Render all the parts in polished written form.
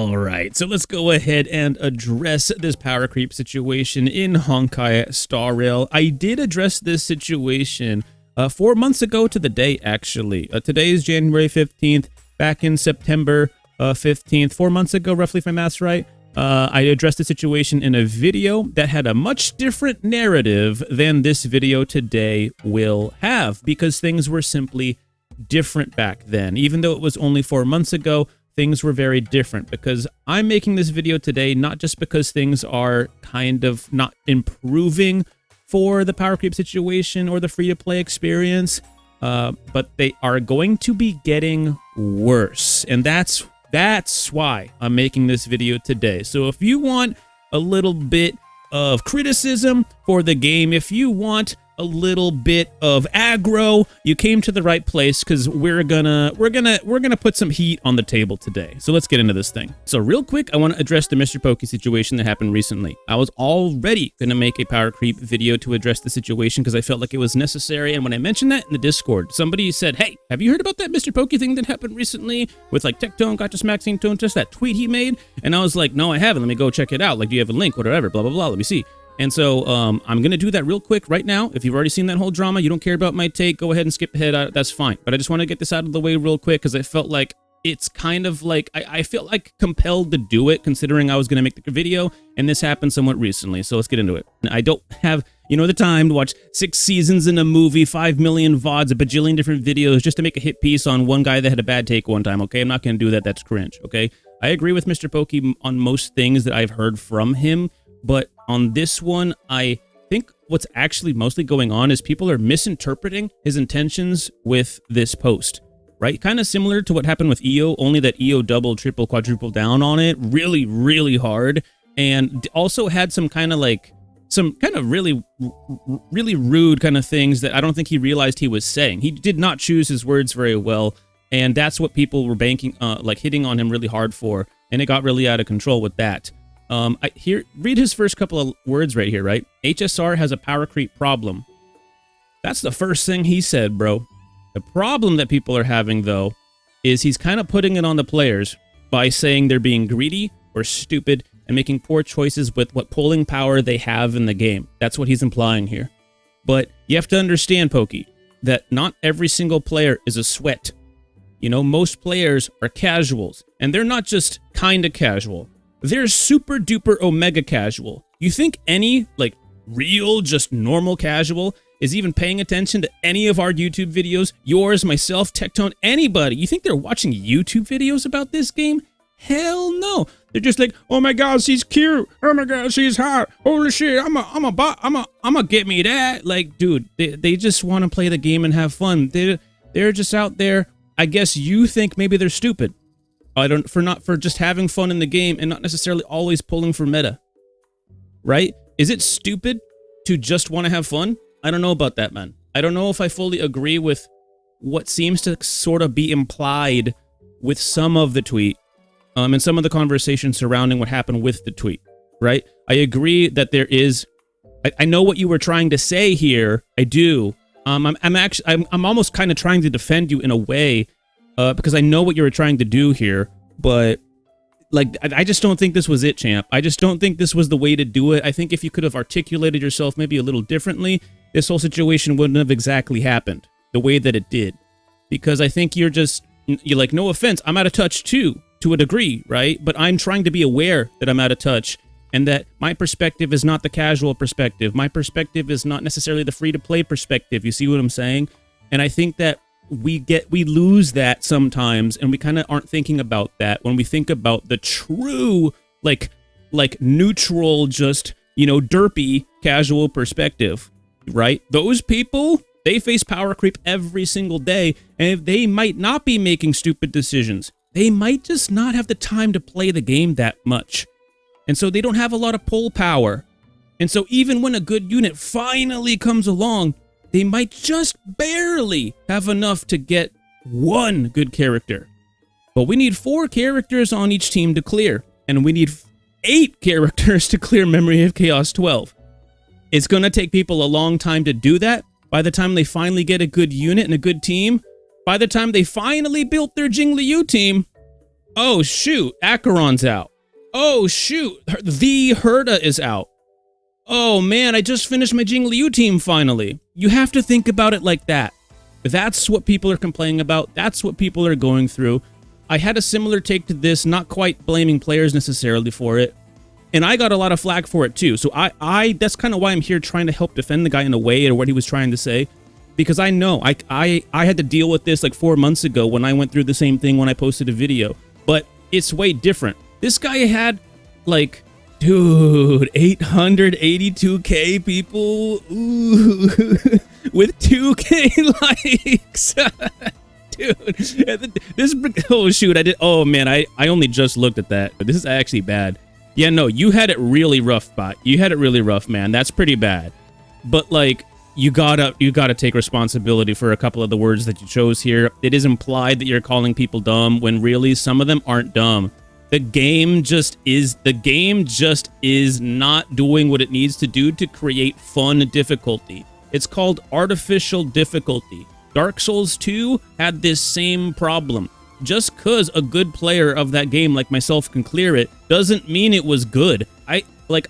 All right, so let's go ahead and address this power creep situation in Honkai Star Rail. I did address this situation 4 months ago to the day, actually. Today is January 15th. Back in September 15th, 4 months ago, roughly, if my math's right, I addressed the situation in a video that had a much different narrative than this video today will have, because things were simply different back then. Even though it was only 4 months ago, things were very different, because I'm making this video today not just because things are kind of not improving for the power creep situation or the free-to-play experience, but they are going to be getting worse. And that's why I'm making this video today. So if you want a little bit of criticism for the game, if you want a little bit of aggro, you came to the right place, because we're gonna put some heat on the table today. So let's get into this thing. So real quick, I want to address the MrPokke situation that happened recently. I was already gonna make a power creep video to address the situation because I felt like it was necessary. And when I mentioned that in the Discord, somebody said, "Hey, have you heard about that MrPokke thing that happened recently with like Tectone, Gacha Smacking Tone, just that tweet he made?" And I was like, "No, I haven't. Let me go check it out. Like, do you have a link? Whatever. Blah blah blah. Let me see." And so I'm going to do that real quick right now. If you've already seen that whole drama, you don't care about my take, go ahead and skip ahead. That's fine. But I just want to get this out of the way real quick, because I felt like it's kind of like, I feel like compelled to do it, considering I was going to make the video, and this happened somewhat recently. So let's get into it. I don't have, the time to watch 6 seasons in a movie, 5 million VODs, a bajillion different videos just to make a hit piece on one guy that had a bad take one time, okay? I'm not going to do that. That's cringe, okay? I agree with MrPokke on most things that I've heard from him, but on this one, I think what's actually mostly going on is people are misinterpreting his intentions with this post, right? Kind of similar to what happened with EO, only that EO doubled, triple, quadruple down on it really, really hard, and also had some kind of really, really rude kind of things that I don't think he realized he was saying. He did not choose his words very well, and that's what people were hitting on him really hard for, and it got really out of control with that. Read his first couple of words right here, right? HSR has a power creep problem. That's the first thing he said, bro. The problem that people are having, though, is he's kind of putting it on the players by saying they're being greedy or stupid and making poor choices with what pulling power they have in the game. That's what he's implying here. But you have to understand, Pokke, that not every single player is a sweat. Most players are casuals, and they're not just kind of casual. They're super duper omega casual. You think any, real, just normal casual is even paying attention to any of our YouTube videos? Yours, myself, Tectone, anybody. You think they're watching YouTube videos about this game? Hell no. They're just like, "Oh my god, she's cute. Oh my god, she's hot. Holy shit, I'm a get me that." Like, dude, they just want to play the game and have fun. They're just out there. I guess you think maybe they're stupid. For just having fun in the game and not necessarily always pulling for meta, right? Is it stupid to just want to have fun? I don't know about that, man. I don't know if I fully agree with what seems to sort of be implied with some of the tweet, and some of the conversation surrounding what happened with the tweet, right? I agree that there is. I know what you were trying to say here. I do. I'm almost kind of trying to defend you in a way. Because I know what you were trying to do here, but I just don't think this was it, champ. I just don't think this was the way to do it. I think if you could have articulated yourself maybe a little differently, this whole situation wouldn't have exactly happened the way that it did. Because I think you're like, no offense, I'm out of touch too, to a degree, right? But I'm trying to be aware that I'm out of touch, and that my perspective is not the casual perspective. My perspective is not necessarily the free-to-play perspective. You see what I'm saying? And I think that we lose that sometimes, and we kind of aren't thinking about that when we think about the true, like neutral, just, derpy casual perspective, right? Those people, they face power creep every single day, and if they might not be making stupid decisions, they might just not have the time to play the game that much. And so they don't have a lot of pull power. And so even when a good unit finally comes along, they might just barely have enough to get one good character. But we need 4 characters on each team to clear, and we need 8 characters to clear Memory of Chaos 12. It's going to take people a long time to do that. By the time they finally get a good unit and a good team, by the time they finally built their Jing Liu team, Oh, shoot. Acheron's out. Oh, shoot. The Herta is out. Oh, man, I just finished my Jing Liu team finally. You have to think about it like that. That's what people are complaining about. That's what people are going through. I had a similar take to this, not quite blaming players necessarily for it. And I got a lot of flack for it too. So that's kind of why I'm here trying to help defend the guy in a way or what he was trying to say. Because I know I had to deal with this like 4 months ago when I went through the same thing when I posted a video. But it's way different. This guy had like, dude, 882k people. Ooh, with 2k likes. Dude, this, oh shoot, oh man, I only just looked at that. This is actually bad. Yeah, no, you had it really rough, bot. You had it really rough, man. That's pretty bad. But like, you gotta take responsibility for a couple of the words that you chose here. It is implied that you're calling people dumb when really some of them aren't dumb. The game just is not doing what it needs to do to create fun difficulty. It's called artificial difficulty. Dark Souls 2 had this same problem. Just cause a good player of that game like myself can clear it doesn't mean it was good.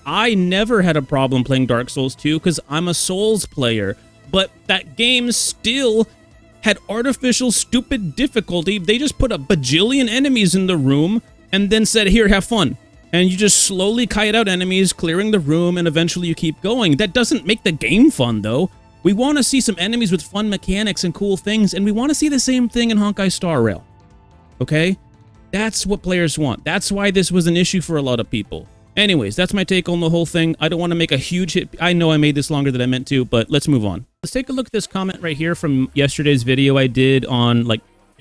I never had a problem playing Dark Souls 2 because I'm a Souls player, but that game still had artificial stupid difficulty. They just put a bajillion enemies in the room and then said, here, have fun. And you just slowly kite out enemies, clearing the room, and eventually you keep going. That doesn't make the game fun, though. We want to see some enemies with fun mechanics and cool things, and we want to see the same thing in Honkai Star Rail. Okay? That's what players want. That's why this was an issue for a lot of people. Anyways, that's my take on the whole thing. I don't want to make a huge hit. I know I made this longer than I meant to, but let's move on. Let's take a look at this comment right here from yesterday's video I did on like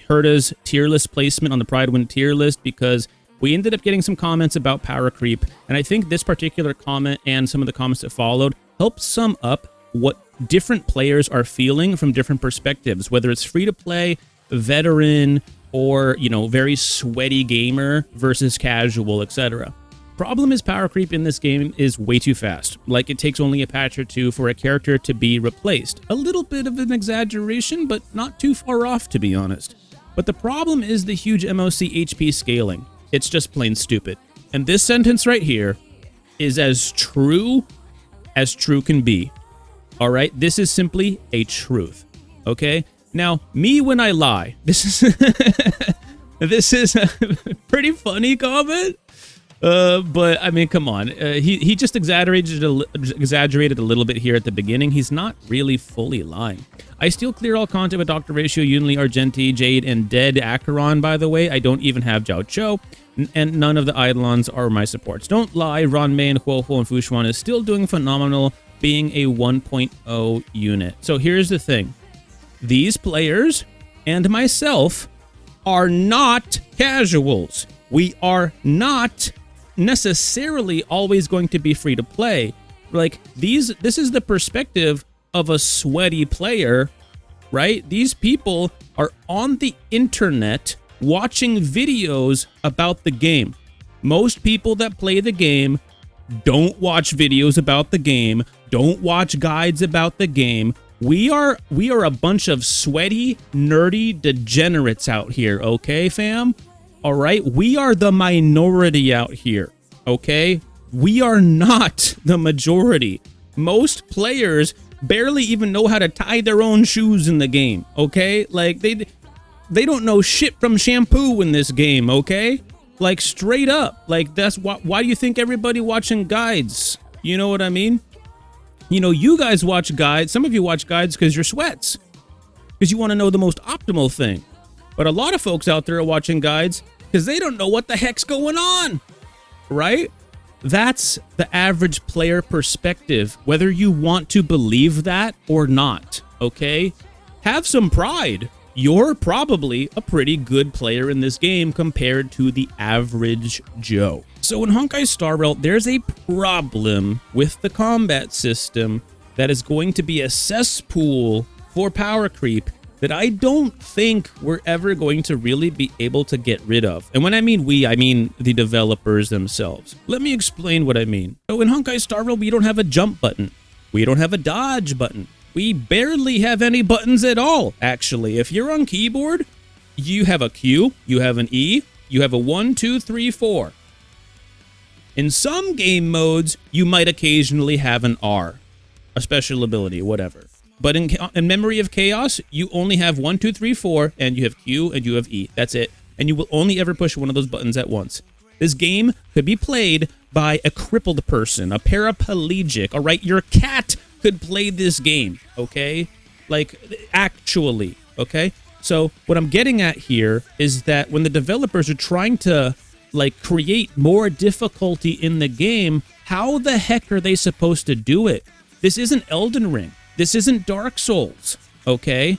Herta's tier list placement on the Pride Win tier list, because we ended up getting some comments about Powercreep, and I think this particular comment and some of the comments that followed help sum up what different players are feeling from different perspectives, whether it's free-to-play, veteran, or, you know, very sweaty gamer versus casual, etc. Problem is Powercreep in this game is way too fast. Like, it takes only a patch or two for a character to be replaced. A little bit of an exaggeration, but not too far off, to be honest. But the problem is the huge MOC HP scaling. It's just plain stupid. And this sentence right here is as true can be. All right? This is simply a truth. Okay? Now, me when I lie. This is a pretty funny comment. But I mean, come on. He just exaggerated a little bit here at the beginning. He's not really fully lying. I still clear all content with Dr. Ratio, Yunli, Argenti, Jade, and Dead Acheron, by the way. I don't even have Jiao Cho, and none of the Eidolons are my supports. Don't lie, Ronmei and Huohuo and Fushuan is still doing phenomenal, being a 1.0 unit. So here's the thing. These players and myself are not casuals. We are not necessarily always going to be free to play. Like, this is the perspective of a sweaty player, right? These people are on the internet watching videos about the game. Most people that play the game don't watch videos about the game, don't watch guides about the game. We are a bunch of sweaty, nerdy degenerates out here, okay, fam? All right, we are the minority out here, okay? We are not the majority. Most players barely even know how to tie their own shoes in the game, okay? Like, they don't know shit from shampoo in this game, okay? Like, straight up. Like, that's why do you think everybody watching guides? You know what I mean? You know, you guys watch guides. Some of you watch guides because you're sweats, because you want to know the most optimal thing. But a lot of folks out there are watching guides because they don't know what the heck's going on, right? That's the average player perspective, whether you want to believe that or not, okay? Have some pride. You're probably a pretty good player in this game compared to the average Joe. So in Honkai Star Rail, there's a problem with the combat system that is going to be a cesspool for Powercreep that I don't think we're ever going to really be able to get rid of. And when I mean we, I mean the developers themselves. Let me explain what I mean. So in Honkai Star Rail, we don't have a jump button. We don't have a dodge button. We barely have any buttons at all, actually. If you're on keyboard, you have a Q, you have an E, You have a 1, 2, 3, 4. In some game modes, you might occasionally have an R, a special ability, whatever. But in Memory of Chaos, you only have 1, 2, 3, 4, and you have Q and you have E. That's it. And you will only ever push one of those buttons at once. This game could be played by a crippled person, a paraplegic, all right? Your cat could play this game, okay? Like, actually, okay? So what I'm getting at here is that when the developers are trying to like create more difficulty in the game, how the heck are they supposed to do it? This isn't Elden Ring. This isn't Dark Souls, okay?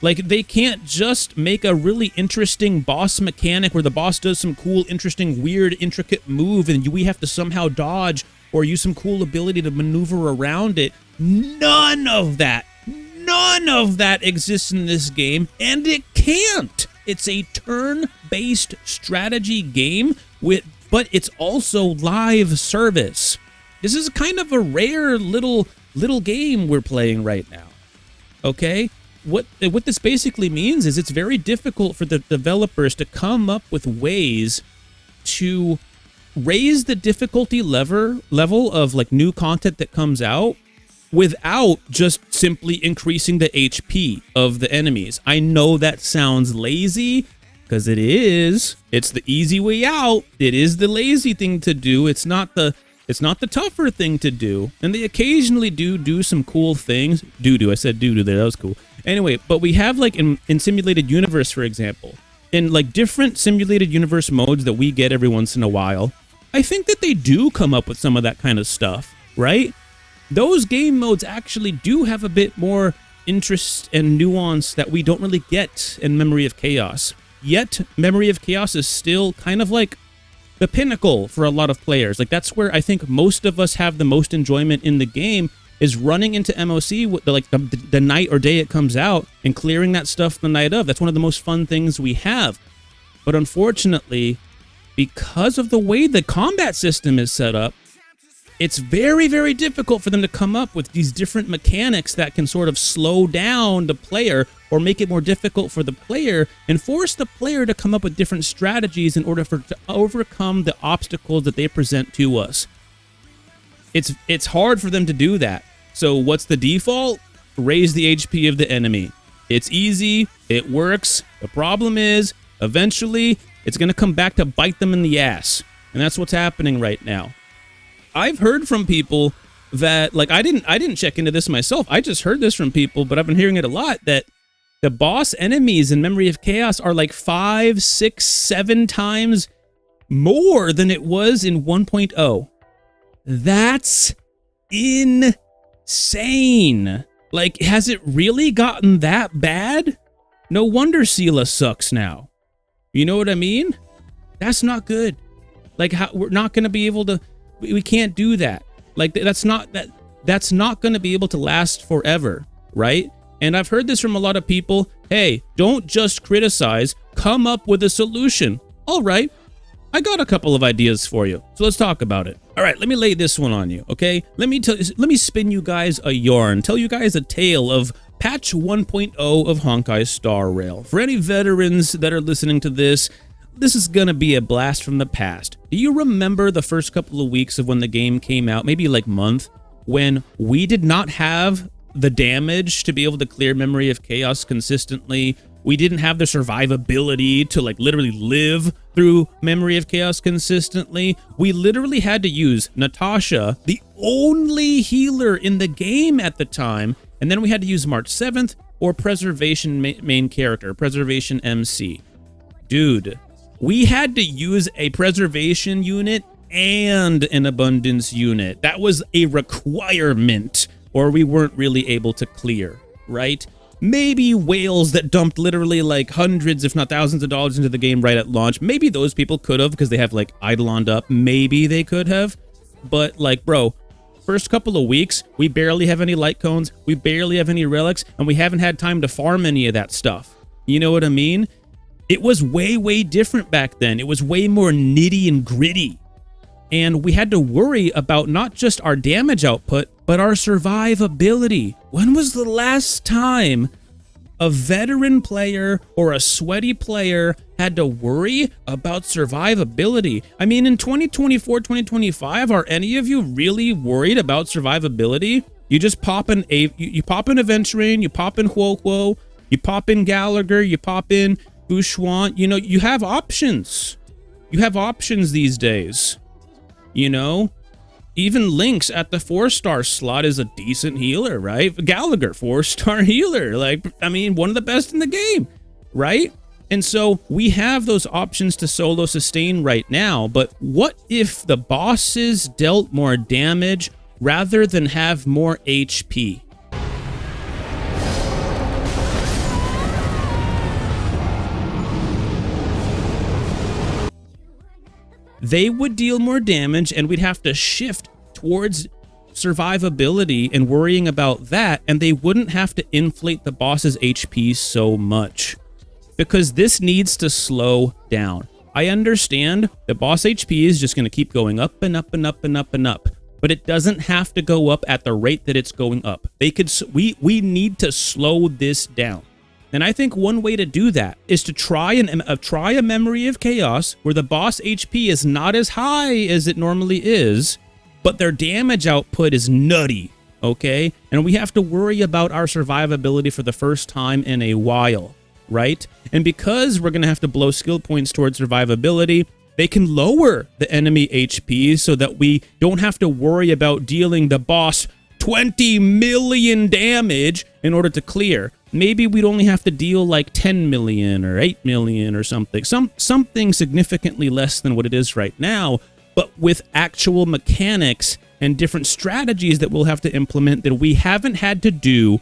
Like, they can't just make a really interesting boss mechanic where the boss does some cool, interesting, weird, intricate move and we have to somehow dodge or use some cool ability to maneuver around it. None of that exists in this game, and it can't. It's a turn-based strategy game, but it's also live service. This is kind of a rare little game we're playing right now, okay? What this basically means is it's very difficult for the developers to come up with ways to raise the difficulty level of like new content that comes out without just simply increasing the HP of the enemies. I know that sounds lazy, because it is. It's the easy way out. It is the lazy thing to do. It's not the tougher thing to do. And they occasionally do some cool things. I said do there. That was cool. Anyway, but we have like in Simulated Universe, for example, in like different Simulated Universe modes that we get every once in a while, I think that they do come up with some of that kind of stuff, right? Those game modes actually do have a bit more interest and nuance that we don't really get in Memory of Chaos. Yet, Memory of Chaos is still kind of like the pinnacle for a lot of players. Like, that's where I think most of us have the most enjoyment in the game, is running into MOC with the night or day it comes out and clearing that stuff the night of. That's one of the most fun things we have. But unfortunately, because of the way the combat system is set up, it's very, very difficult for them to come up with these different mechanics that can sort of slow down the player or make it more difficult for the player and force the player to come up with different strategies in order to overcome the obstacles that they present to us. It's hard for them to do that. So what's the default? Raise the HP of the enemy. It's easy. It works. The problem is, eventually, it's going to come back to bite them in the ass. And that's what's happening right now. I've heard from people that, like, I didn't check into this myself. I just heard this from people, but I've been hearing it a lot, that the boss enemies in Memory of Chaos are like 5, 6, 7 times more than it was in 1.0. That's insane. Like, has it really gotten that bad? No wonder Sela sucks now. You know what I mean? That's not good. Like, we're not going to be able to... We can't do that. Like, that's not going to be able to last forever, right? And I've heard this from a lot of people. Hey, don't just criticize. Come up with a solution. All right. I got a couple of ideas for you. So let's talk about it. All right, let me lay this one on you, okay? Let me spin you guys a yarn. Tell you guys a tale of patch 1.0 of Honkai Star Rail. For any veterans that are listening to this is gonna be a blast from the past. Do you remember the first couple of weeks of when the game came out, maybe like month, when we did not have the damage to be able to clear Memory of Chaos consistently? We didn't have the survivability to like literally live through Memory of Chaos consistently. We literally had to use Natasha, the only healer in the game at the time, and then we had to use March 7th or Preservation main character, Preservation MC. Dude, we had to use a Preservation unit and an Abundance unit. That was a requirement, or we weren't really able to clear, right? Maybe whales that dumped literally like hundreds, if not thousands of dollars into the game right at launch. Maybe those people could have, because they have like Eidolon up. Maybe they could have. But like, bro, first couple of weeks, we barely have any light cones. We barely have any relics. And we haven't had time to farm any of that stuff. You know what I mean? It was way, way different back then. It was way more nitty and gritty. And we had to worry about not just our damage output, but our survivability. When was the last time a veteran player or a sweaty player had to worry about survivability. I mean, in 2024, 2025, are any of you really worried about survivability? You just pop in you pop in Aventurine, you pop in Hoyo, you pop in Gallagher, you pop in Bushwan. You know, you have options. You have options these days. You know, even Lynx at the 4-star slot is a decent healer, right? Gallagher, 4-star healer. Like, I mean, one of the best in the game, right? And so we have those options to solo sustain right now. But what if the bosses dealt more damage rather than have more HP? They would deal more damage, and we'd have to shift towards survivability and worrying about that, and they wouldn't have to inflate the boss's HP so much, because this needs to slow down. I understand the boss HP is just going to keep going up and up and up and up and up, but it doesn't have to go up at the rate that it's going up. We need to slow this down. And I think one way to do that is to try a Memory of Chaos where the boss HP is not as high as it normally is, but their damage output is nutty, okay? And we have to worry about our survivability for the first time in a while, right? And because we're going to have to blow skill points towards survivability, they can lower the enemy HP so that we don't have to worry about dealing the boss 20 million damage in order to clear. Maybe we'd only have to deal like 10 million or 8 million or something. Something significantly less than what it is right now, but with actual mechanics and different strategies that we'll have to implement that we haven't had to do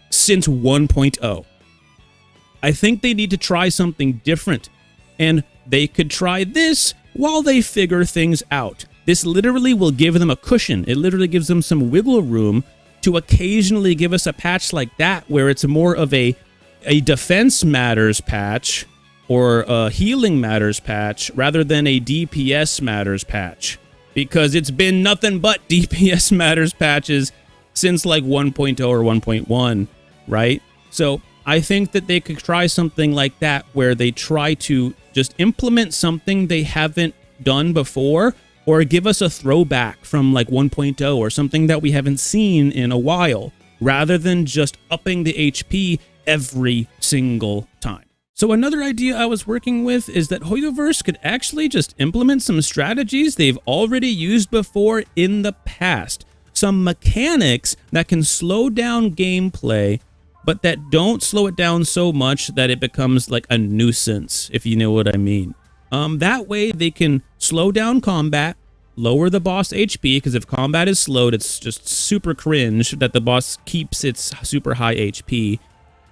since 1.0. I think they need to try something different, and they could try this while they figure things out. This literally will give them a cushion. It literally gives them some wiggle room to occasionally give us a patch like that where it's more of a defense matters patch or a healing matters patch rather than a DPS matters patch, because it's been nothing but DPS matters patches since like 1.0 or 1.1, right? So I think that they could try something like that where they try to just implement something they haven't done before, or give us a throwback from like 1.0 or something that we haven't seen in a while, rather than just upping the HP every single time. So another idea I was working with is that Hoyoverse could actually just implement some strategies they've already used before in the past. Some mechanics that can slow down gameplay, but that don't slow it down so much that it becomes like a nuisance, if you know what I mean. That way they can slow down combat, lower the boss HP, because if combat is slowed, it's just super cringe that the boss keeps its super high HP.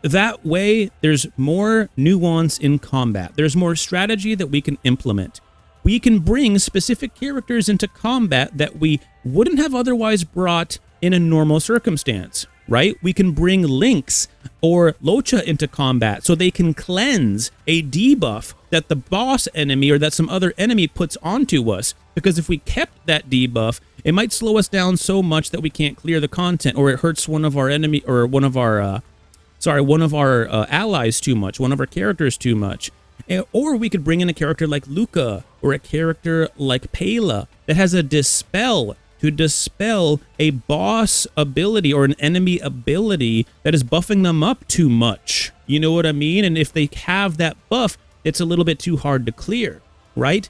That way, there's more nuance in combat. There's more strategy that we can implement. We can bring specific characters into combat that we wouldn't have otherwise brought in a normal circumstance, right? We can bring Lynx or Locha into combat so they can cleanse a debuff that the boss enemy or that some other enemy puts onto us. Because if we kept that debuff, it might slow us down so much that we can't clear the content, or it hurts one of our enemy or one of our allies too much, one of our characters too much. Or we could bring in a character like Luca or a character like Pela that has a dispel to dispel a boss ability or an enemy ability that is buffing them up too much. You know what I mean? And if they have that buff, it's a little bit too hard to clear, right?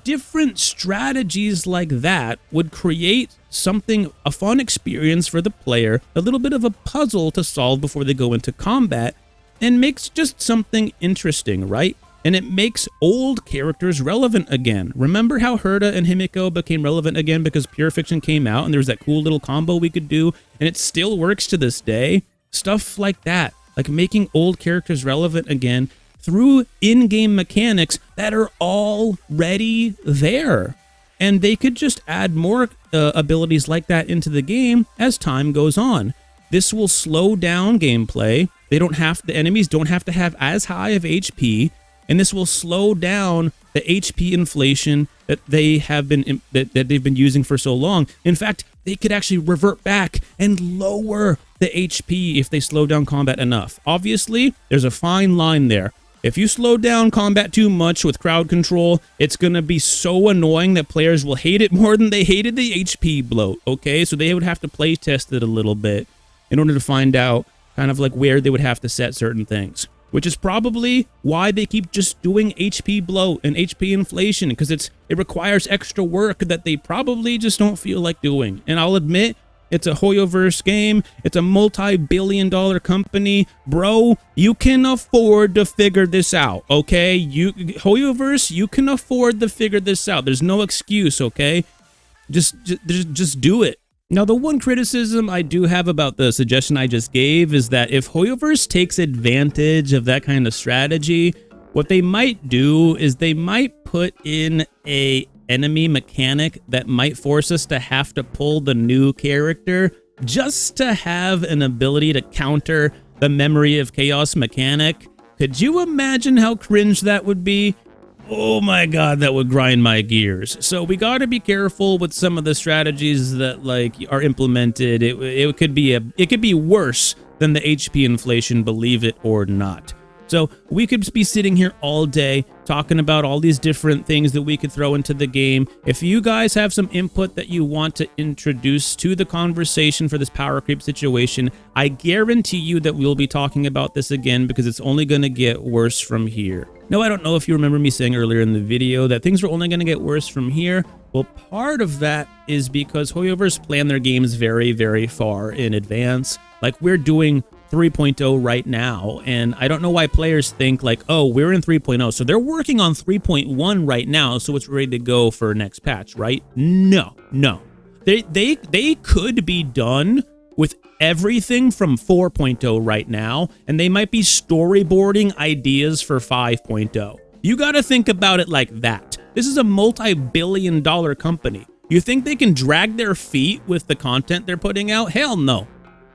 Different strategies like that would create something, a fun experience for the player, a little bit of a puzzle to solve before they go into combat, and makes just something interesting, right? And it makes old characters relevant again. Remember how Herta and Himiko became relevant again because Pure Fiction came out and there was that cool little combo we could do, and it still works to this day? Stuff like that, like making old characters relevant again through in-game mechanics that are already there. And they could just add more abilities like that into the game as time goes on. This will slow down gameplay. The enemies don't have to have as high of HP, and this will slow down the HP inflation that they've been using for so long. In fact, they could actually revert back and lower the HP if they slow down combat enough. Obviously, there's a fine line there. If you slow down combat too much with crowd control, it's going to be so annoying that players will hate it more than they hated the HP bloat, okay? So they would have to play test it a little bit in order to find out kind of like where they would have to set certain things, which is probably why they keep just doing HP bloat and HP inflation, because it requires extra work that they probably just don't feel like doing. And I'll admit, it's a Hoyoverse game. It's a multi-billion-dollar company. Bro, you can afford to figure this out, okay? Hoyoverse, you can afford to figure this out. There's no excuse, okay? Just do it. Now, the one criticism I do have about the suggestion I just gave is that if Hoyoverse takes advantage of that kind of strategy, what they might do is they might put in a enemy mechanic that might force us to have to pull the new character just to have an ability to counter the Memory of Chaos mechanic. Could you imagine how cringe that would be? Oh my god, that would grind my gears. So we got to be careful with some of the strategies that like are implemented. It could be worse than the HP inflation, believe it or not. So we could be sitting here all day talking about all these different things that we could throw into the game. If you guys have some input that you want to introduce to the conversation for this power creep situation, I guarantee you that we'll be talking about this again, because it's only going to get worse from here. Now, I don't know if you remember me saying earlier in the video that things are only going to get worse from here. Well, part of that is because Hoyoverse plan their games very, very far in advance. Like, we're doing 3.0 right now, and I don't know why players think like, oh, we're in 3.0, so they're working on 3.1 right now, so it's ready to go for next patch, right? No. They could be done with everything from 4.0 right now, and they might be storyboarding ideas for 5.0. You got to think about it like that. This is a multi-billion-dollar company. You think they can drag their feet with the content they're putting out? Hell no.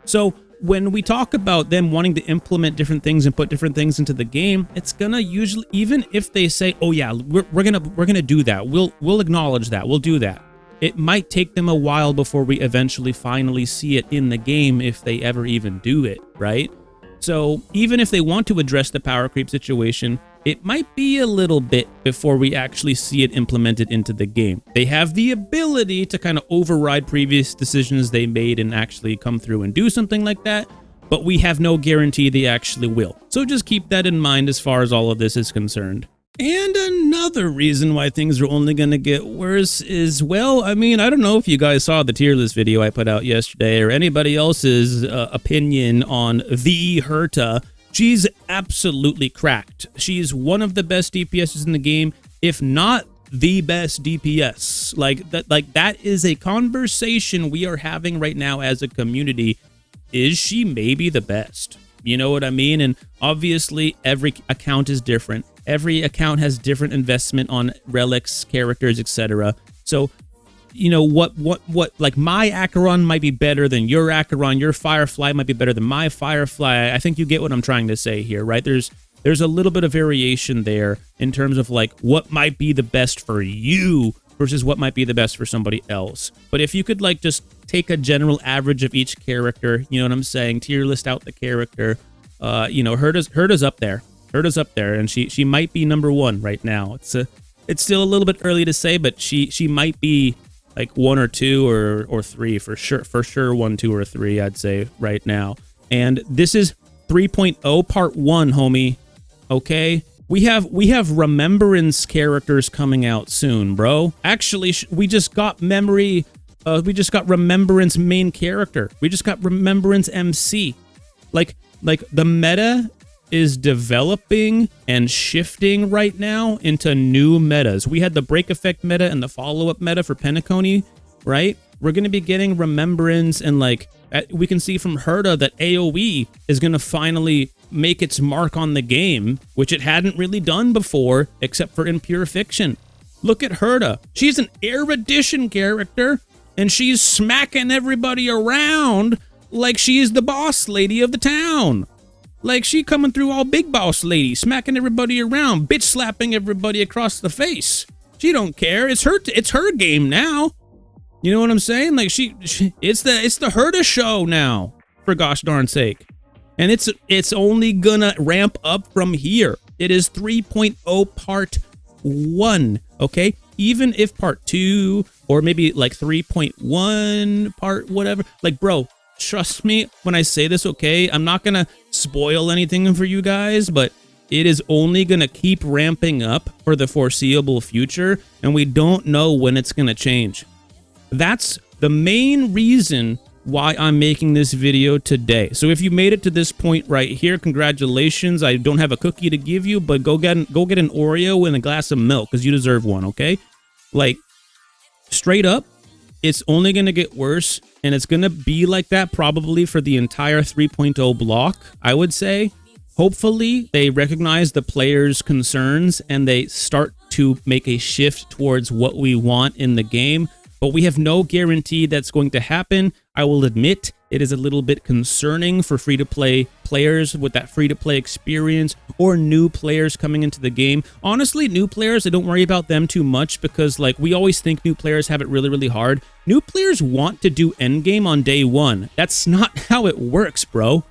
So when we talk about them wanting to implement different things and put different things into the game, it's gonna usually, even if they say, oh yeah, we're gonna do that, we'll acknowledge that, we'll do that, it might take them a while before we eventually finally see it in the game, if they ever even do it, right? So even if they want to address the power creep situation, it might be a little bit before we actually see it implemented into the game. They have the ability to kind of override previous decisions they made and actually come through and do something like that, but we have no guarantee they actually will. So just keep that in mind as far as all of this is concerned. And another reason why things are only going to get worse is, well, I mean, I don't know if you guys saw the tier list video I put out yesterday or anybody else's opinion on the Herta. She's absolutely cracked. She's one of the best DPSs in the game, if not the best DPS. Like that is a conversation we are having right now as a community. Is she maybe the best? You know what I mean? And obviously every account is different. Every account has different investment on relics, characters, etc. So, you know, what like my Acheron might be better than your Acheron, your Firefly might be better than my Firefly. I think you get what I'm trying to say here, right? There's a little bit of variation there in terms of like what might be the best for you versus what might be the best for somebody else. But if you could like just take a general average of each character, you know what I'm saying, tier list out the character, you know, Herta's up there. Herta's up there, and she might be number one right now. It's still a little bit early to say, but she might be like 1 or 2 or 3 for sure 1, 2, or 3, I'd say right now. And this is 3.0 part 1, homie. Okay, we have remembrance characters coming out soon, bro. Actually, we just got remembrance main character. We just got remembrance MC. Like the meta is developing and shifting right now into new metas. We had the break effect meta and the follow-up meta for Penacony, right? We're going to be getting remembrance, and like we can see from Herta that AoE is going to finally make its mark on the game, which it hadn't really done before except for in Pure Fiction. Look at Herta. She's an erudition character, and she's smacking everybody around like she's the boss lady of the town. Like, she coming through all big boss lady, smacking everybody around, bitch slapping everybody across the face. She don't care. It's her game now. You know what I'm saying? Like, it's the Herta show now. for gosh darn sake. And it's only gonna ramp up from here. It is 3.0 part 1, okay? Even if part 2 or maybe like 3.1 part whatever, like bro, trust me when I say this, okay? I'm not gonna spoil anything for you guys, but it is only gonna keep ramping up for the foreseeable future, and we don't know when it's gonna change. That's the main reason why I'm making this video today. So if you made it to this point right here, congratulations. I don't have a cookie to give you, but go get an Oreo and a glass of milk because you deserve one, okay? Like, straight up, it's only going to get worse, and it's going to be like that probably for the entire 3.0 block, I would say. Hopefully, they recognize the players' concerns and they start to make a shift towards what we want in the game. But we have no guarantee that's going to happen. I will admit it is a little bit concerning for free-to-play players with that free-to-play experience or new players coming into the game. Honestly, new players, I don't worry about them too much because like we always think new players have it really, really hard. New players want to do endgame on day 1. That's not how it works, bro.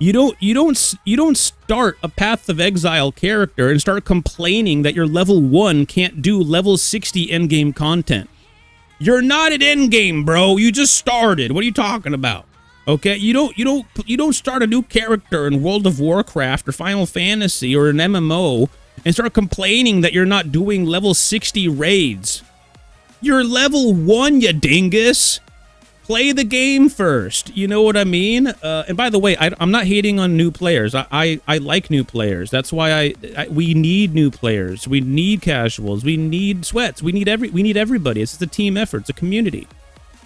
You don't start a Path of Exile character and start complaining that your level 1 can't do level 60 endgame content. You're not at endgame, bro. You just started. What are you talking about? Okay, you don't start a new character in World of Warcraft or Final Fantasy or an MMO and start complaining that you're not doing level 60 raids. You're level 1, you dingus. Play the game first. You know what I mean? And by the way, I'm not hating on new players. I like new players. That's why we need new players. We need casuals. We need sweats. We need everybody. It's just a team effort. It's a community.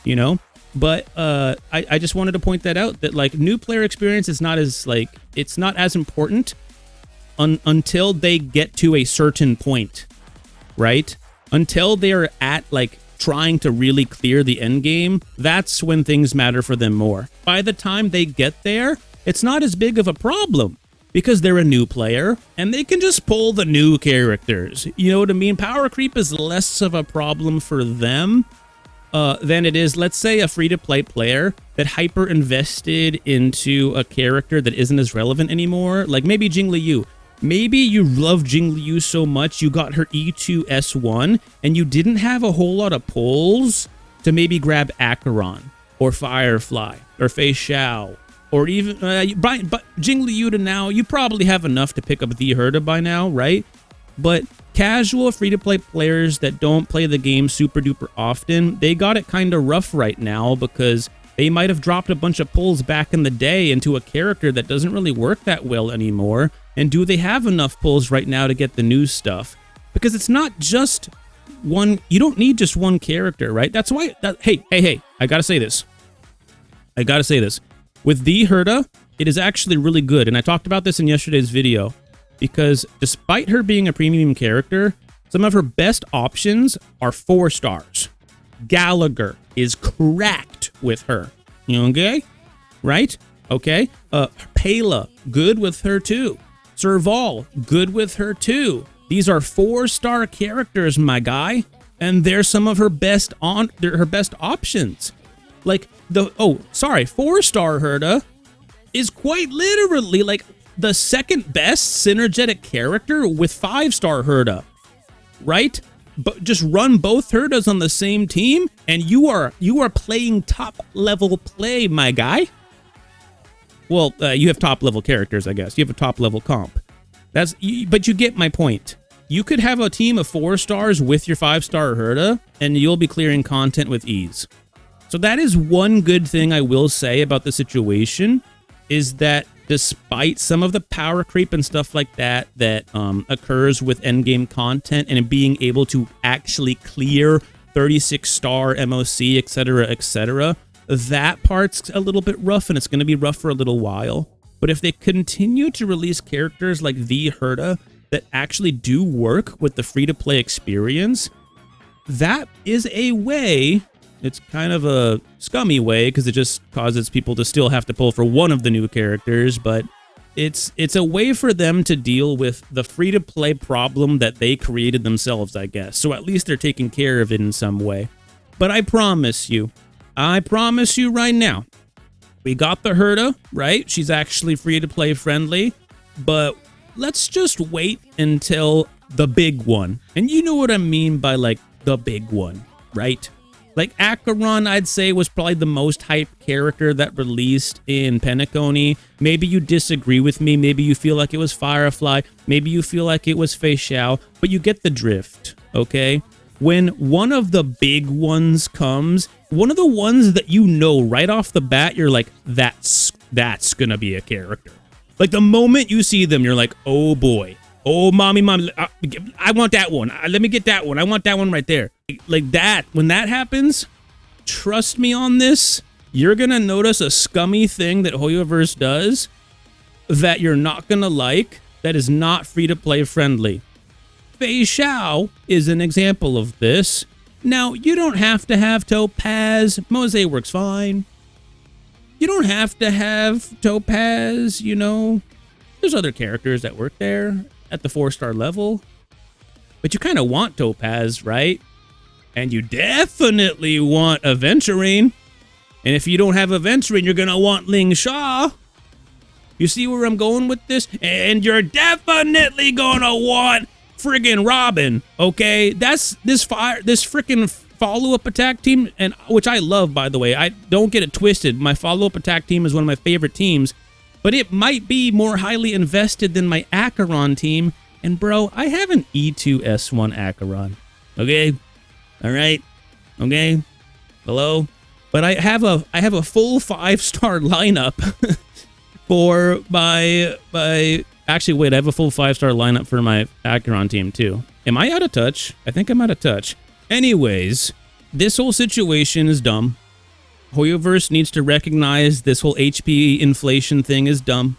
You know? But I just wanted to point that out, that like new player experience is not as like it's not as important until they get to a certain point, right? Until they're at like trying to really clear the end game, that's when things matter for them more. By the time they get there, it's not as big of a problem because they're a new player and they can just pull the new characters. You know what I mean? Power creep is less of a problem for them than it is, let's say, a free-to-play player that hyper invested into a character that isn't as relevant anymore. Like maybe Jingliu. Maybe you love Jingliu so much you got her E2 S1 and you didn't have a whole lot of pulls to maybe grab Acheron or Firefly or Fei Xiao or even but Jingliu to now, you probably have enough to pick up the Herta by now, right? But casual free-to-play players that don't play the game super duper often, they got it kind of rough right now because they might have dropped a bunch of pulls back in the day into a character that doesn't really work that well anymore. And do they have enough pulls right now to get the new stuff? Because it's not just one, you don't need just one character, right? That's why, hey, I gotta say this. With the Herta, it is actually really good. And I talked about this in yesterday's video. Because despite her being a premium character, some of her best options are 4 stars. Gallagher is cracked with her. Okay? Right? Okay? Pela, good with her too. Serval, good with her too. These are 4-star characters, my guy, and they're some of her best options. Like 4-star Herta is quite literally like the second best synergetic character with 5-star Herta, right? But just run both Hertas on the same team, and you are playing top level play, my guy. Well, you have top level characters, I guess. You have a top level comp. But you get my point. You could have a team of 4 stars with your 5-star Herta, and you'll be clearing content with ease. So that is one good thing I will say about the situation, is that despite some of the power creep and stuff like that occurs with endgame content and being able to actually clear 36-star MOC, etc., that part's a little bit rough, and it's going to be rough for a little while. But if they continue to release characters like the Herta that actually do work with the free-to-play experience, that is a way. It's kind of a scummy way because it just causes people to still have to pull for one of the new characters, but it's a way for them to deal with the free-to-play problem that they created themselves, I guess. So at least they're taking care of it in some way. But I promise you right now, We got the Herta, right? She's actually free to play friendly, but let's just wait until the big one. And you know what I mean by like the big one, right? Like Acheron, I'd say, was probably the most hyped character that released in Penacony. Maybe you disagree with me. Maybe you feel like it was Firefly. Maybe you feel like it was Fei Xiao. But you get the drift, okay? When one of the big ones comes, one of the ones that you know right off the bat, you're like, that's gonna be a character. Like the moment you see them, you're like, oh boy. Oh, mommy, I want that one. Let me get that one. I want that one right there. Like that, when that happens, trust me on this, you're going to notice a scummy thing that Hoyoverse does that you're not going to like, that is not free-to-play friendly. Fei Xiao is an example of this. Now, you don't have to have Topaz. Mose works fine. You don't have to have Topaz, you know. There's other characters that work there at the 4-star level. But you kind of want Topaz, right? And you definitely want Aventurine. And if you don't have Aventurine, you're going to want Ling Sha. You see where I'm going with this? And you're definitely going to want friggin' Robin, okay? That's this freaking follow-up attack team, and which I love, by the way. I don't get it twisted. My follow-up attack team is one of my favorite teams. But it might be more highly invested than my Acheron team. And bro, I have an E2S1 Acheron. Okay? Alright? Okay? Hello? But I have a full 5-star lineup for my actually wait, I have a full 5-star lineup for my Acheron team too. Am I out of touch? I think I'm out of touch. Anyways, this whole situation is dumb. Hoyoverse needs to recognize this whole HP inflation thing is dumb.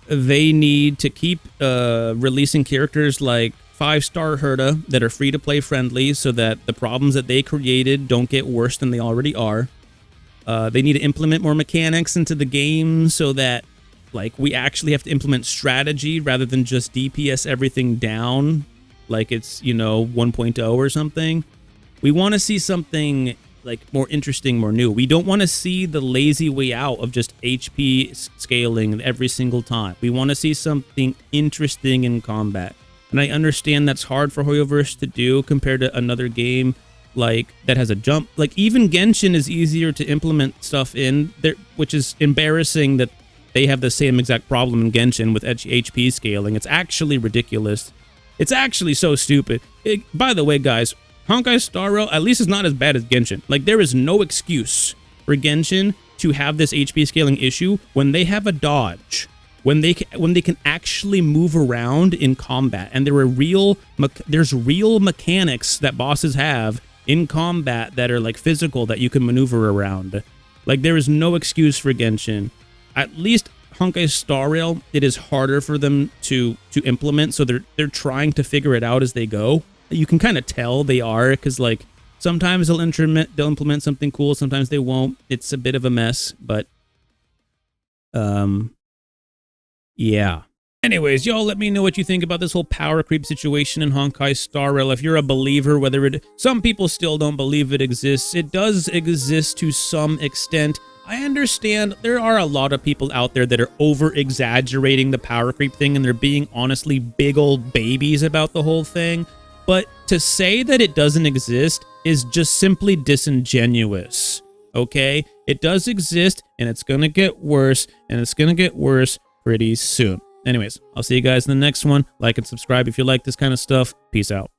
They need to keep releasing characters like 5-star Herta that are free-to-play friendly so that the problems that they created don't get worse than they already are. They need to implement more mechanics into the game so that like we actually have to implement strategy rather than just DPS everything down like it's, you know, 1.0 or something. We want to see something like more interesting, more new. We don't want to see the lazy way out of just HP scaling every single time. We want to see something interesting in combat. And I understand that's hard for Hoyoverse to do compared to another game like that has a jump. Like even Genshin is easier to implement stuff in there, which is embarrassing that they have the same exact problem in Genshin with HP scaling. It's actually ridiculous. It's actually so stupid. By the way, guys, Honkai Star Rail at least is not as bad as Genshin. Like there is no excuse for Genshin to have this HP scaling issue when they have a dodge, when they can actually move around in combat, and there's real mechanics that bosses have in combat that are like physical that you can maneuver around. Like there is no excuse for Genshin. At least Honkai Star Rail, it is harder for them to implement, so they're trying to figure it out as they go. You can kind of tell they are, because like sometimes they'll implement something cool, sometimes they won't. It's a bit of a mess, but yeah. Anyways, y'all let me know what you think about this whole power creep situation in Honkai Star Rail. If you're a believer, some people still don't believe it exists. It does exist to some extent. I understand there are a lot of people out there that are over-exaggerating the power creep thing, and they're being honestly big old babies about the whole thing. But to say that it doesn't exist is just simply disingenuous, okay? It does exist, and it's going to get worse, and it's going to get worse pretty soon. Anyways, I'll see you guys in the next one. Like and subscribe if you like this kind of stuff. Peace out.